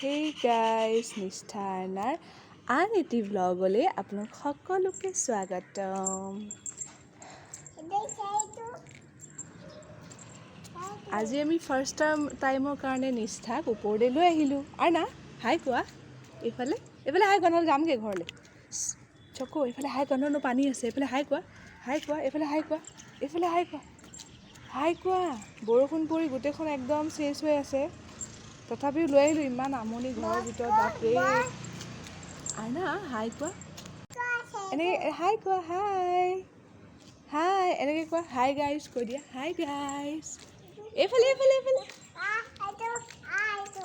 Hey guys, নিষ্ঠা আৰ্নাৰ আন এটি ব্লগলৈ আপোনাক সকলোকে স্বাগতম। আজি আমি ফাৰ্ষ্ট টাইমৰ কাৰণে নিষ্ঠাক ওপৰলৈ লৈ আহিলোঁ। আৰ্না হাই কোৱা, এইফালে হাই কোৱা, নহ'লে যামগৈ ঘৰলৈ। চকু এইফালে হাই কোৱা, নহ'লে পানী আছে। এইফালে হাই কোৱা, এইফালে হাই কোৱা, হাই কোৱা। বৰষুণ পৰি গোটেইখন একদম চেচ হৈ আছে, তথাপিও লৈ আহিলোঁ। ইমান আমনি ঘৰৰ ভিতৰত, বাপৰে। আৰ্না হাই কোৱা, এনেকৈ হাই কোৱা, হাই এনেকৈ কোৱা, হাই গাইজ কৈ দিয়া, হাই গাইজ। এইফালে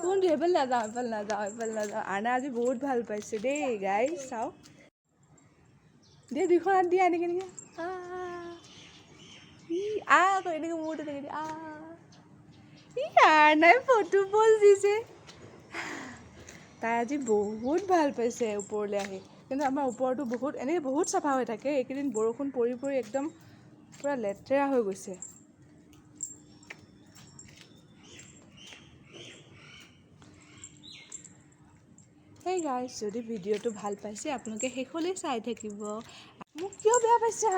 কোনটো? এইফালে নাযাওঁ। আৰ্না আজি বহুত ভাল পাইছে দেই গাইজ, চাওক দেই, দুইখন হাত দিয়া এনেকৈ আকৌ এনেকৈ মূৰটো তেনেকৈ দিয়া। আৰ্নাই ফটো প'জ দিছে। তাই আজি বহুত ভাল পাইছে ওপৰলৈ আহি। কিন্তু আমাৰ ওপৰতো বহুত চাফা হৈ থাকে। এইকেইদিন বৰষুণ পৰি একদম পূৰা লেতেৰা হৈ গৈছে। হেই গাইজ, যদি ভিডিঅ'টো ভাল পাইছে আপোনালোকে শেষলৈ চাই থাকিব। মোক কিয় বেয়া পাইছা?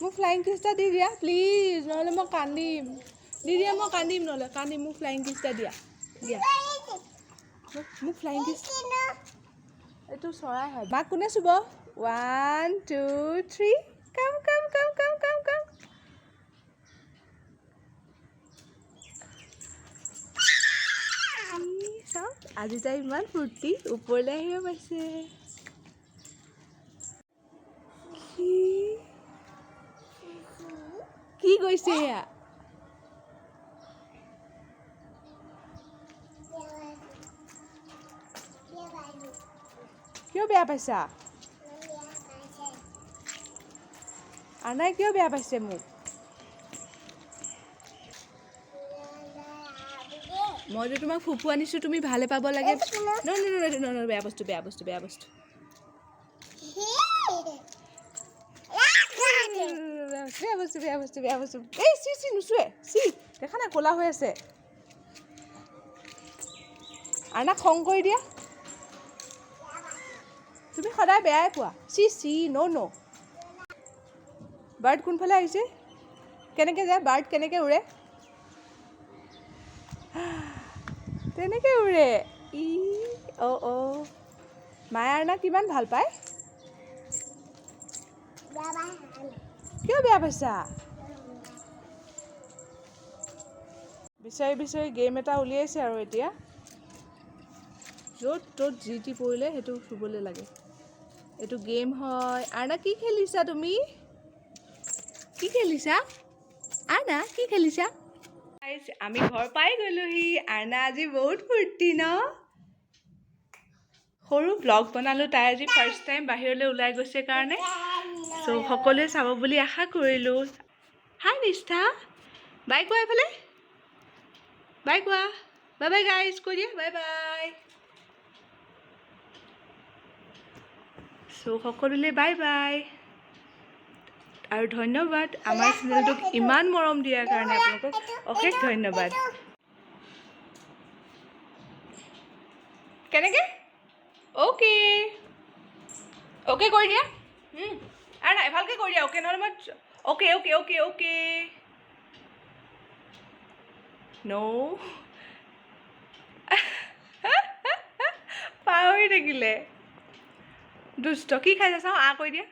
মোক ফ্লাইং কিছ এটা দি দিয়া প্লিজ, নহ'লে মই কান্দিম। দি দিয়া, মই কান্দিম, নহ'লে কান্দিম। মোক ফ্লাইং কিছ এটা দিয়া। মোক ফ্লাইং কিছ। এইটো চৰাই হয়। মাক কোনে চুব? 1 2 3 কাম। চাওক, আজি তাই ইমান ফূৰ্তি, ওপৰলৈ আহিব পাইছে। কি কৈছে এয়া? কিয় বেয়া পাইছা? আৰ্নাই কিয় বেয়া পাইছে মোক? মই যে তোমাক ফুফু আনিছোঁ, তুমি ভালে পাব লাগে। ন, বেয়া বস্তু। বেয়া বস্তু। এই চি নুচুৱে, দেখা নাই ক'লা হৈ আছে। আৰ্নাক খং কৰি দিয়া। তুমি সদায় বেয়াই পোৱা। ন। বাৰ্ড কোনফালে আহিছে? কেনেকৈ যায় বাৰ্ড? কেনেকৈ উৰে? তেনেকৈ উৰে। মায়ে আৰ্নাক কিমান ভাল পায়। কিয় বেয়া পাইছা? বিচাৰি গেম এটা উলিয়াইছে আৰু এতিয়া য'ত ত'ত যি টি পৰিলে সেইটো চুবলৈ লাগে। এইটো গেম হয়। আৰ্না কি খেলিছা তুমি? কি খেলিছা? আৰ্না কি খেলিছা? আমি ঘৰ পাই গ'লোহি। আৰ্না আজি বহুত ফূৰ্তি ন? সৰু ব্লগ বনালোঁ। তাই আজি ফাৰ্ষ্ট টাইম বাহিৰলৈ ওলাই গৈছে কাৰণে, চ' সকলোৱে চাব বুলি আশা কৰিলোঁ। হাই নিষ্ঠা, বাই কোৱা। এইফালে বাই কোৱা। বাই গাইজ কৈ দিয়া, বাই। চ' সকলোলৈ বাই। আৰু ধন্যবাদ আমাৰ চেনেলটোক ইমান মৰম দিয়াৰ কাৰণে। আপোনালোকক অশেষ ধন্যবাদ। কেনেকৈ? অ'কে কৰি দিয়া। আৰু নাই, ভালকৈ কৰি দিয়া। অ'কে, নহ'লে মই অ'কে। ন' পাহৰি থাকিলে। দুষ্ট। কি খাইছা চাওঁ? কৰি দিয়া।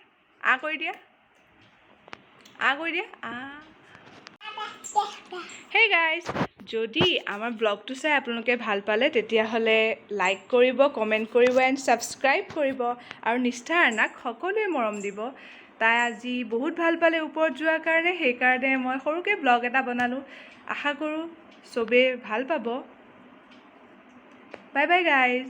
হেই গাইজ, যদি আমাৰ ব্লগটো চাই আপোনালোকে ভাল পালে তেতিয়াহ'লে লাইক কৰিব, কমেণ্ট কৰিব এণ্ড ছাবস্ক্ৰাইব কৰিব। আৰু নিষ্ঠা আৰ্নাক সকলোৱে মৰম দিব। তাই আজি বহুত ভাল পালে ওপৰত যোৱাৰ কাৰণে। সেইকাৰণে মই সৰুকৈ ব্লগ এটা বনালোঁ। আশা কৰোঁ চবেই ভাল পাব। বাই গাইজ।